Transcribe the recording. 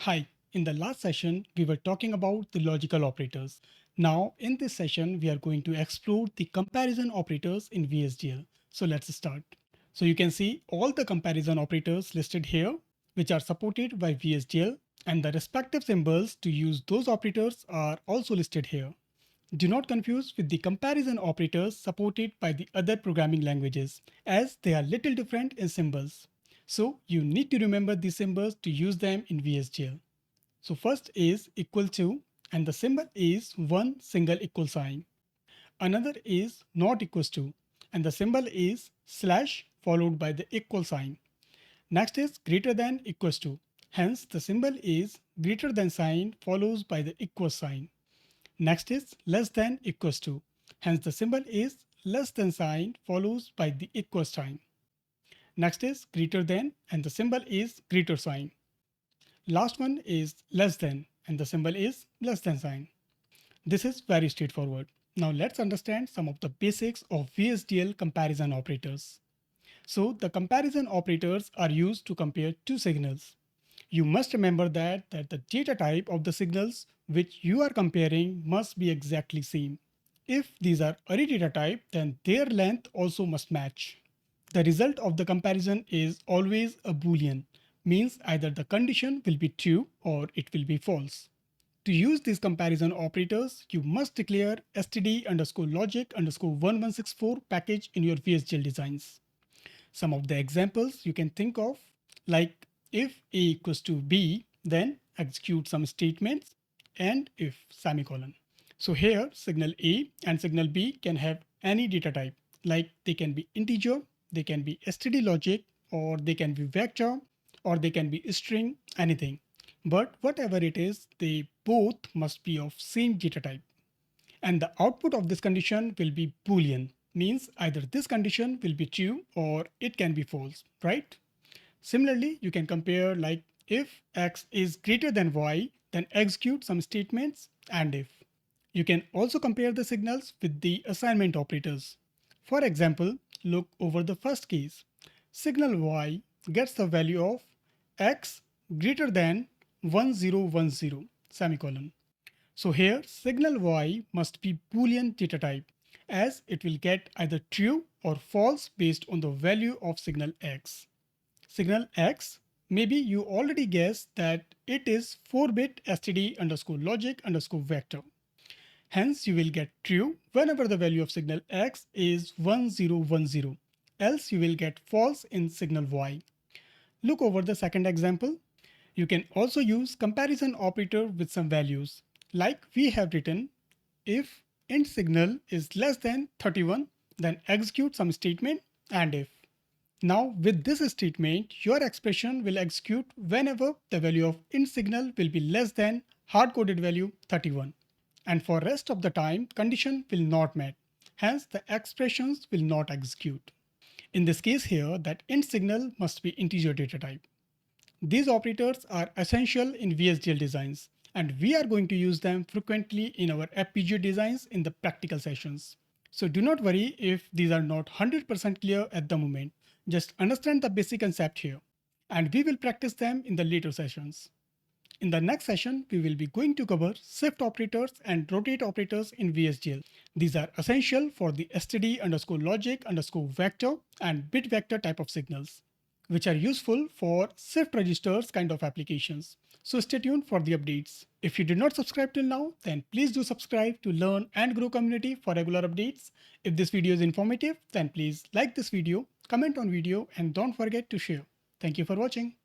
Hi, in the last session, we were talking about the logical operators. Now, in this session, we are going to explore the comparison operators in VHDL. So let's start. So you can see all the comparison operators listed here, which are supported by VHDL, and the respective symbols to use those operators are also listed here. Do not confuse with the comparison operators supported by the other programming languages, as they are little different in symbols. So you need to remember these symbols to use them in VHDL. So first is equal to, and the symbol is one single equal sign. Another is not equals to, and the symbol is slash followed by the equal sign. Next is greater than equals to. Hence the symbol is greater than sign follows by the equal sign. Next is less than equals to. Hence the symbol is less than sign follows by the equal sign. Next is greater than, and the symbol is greater sign. Last one is less than, and the symbol is less than sign. This is very straightforward. Now let's understand some of the basics of VHDL comparison operators. So the comparison operators are used to compare two signals. You must remember that the data type of the signals which you are comparing must be exactly same. If these are array data type, then their length also must match. The result of the comparison is always a Boolean, means either the condition will be true or it will be false. To use these comparison operators, you must declare std_logic_1164 package in your VHDL designs. Some of the examples you can think of, like if a equals to b, then execute some statements, and if semicolon. So here signal A and signal B can have any data type, like they can be integer, they can be std logic, or they can be vector, or they can be string, anything. But whatever it is, they both must be of same data type. And the output of this condition will be Boolean, means either this condition will be true or it can be false, right? Similarly, you can compare like if x is greater than y, then execute some statements and if. You can also compare the signals with the assignment operators. For example, look over the first case. Signal y gets the value of x greater than 1010 semicolon. So here signal y must be Boolean data type, as it will get either true or false based on the value of signal x. Signal x, maybe you already guessed that it is 4-bit std_logic_vector. Hence you will get true whenever the value of signal x is 1010, else you will get false in signal y. Look over the second example. You can also use comparison operator with some values. Like we have written, if int signal is less than 31, then execute some statement and if. Now with this statement, your expression will execute whenever the value of int signal will be less than hard-coded value 31. And for rest of the time, condition will not met. Hence the expressions will not execute. In this case here, that int signal must be integer data type. These operators are essential in VHDL designs, and we are going to use them frequently in our FPGA designs in the practical sessions. So do not worry if these are not 100% clear at the moment. Just understand the basic concept here, and we will practice them in the later sessions. In the next session, we will be going to cover shift operators and rotate operators in VHDL. These are essential for the std_logic_vector and bit vector type of signals, which are useful for shift registers kind of applications. So stay tuned for the updates. If you did not subscribe till now, then please do subscribe to learn and grow community for regular updates. If this video is informative, then please like this video, comment on video, and don't forget to share. Thank you for watching.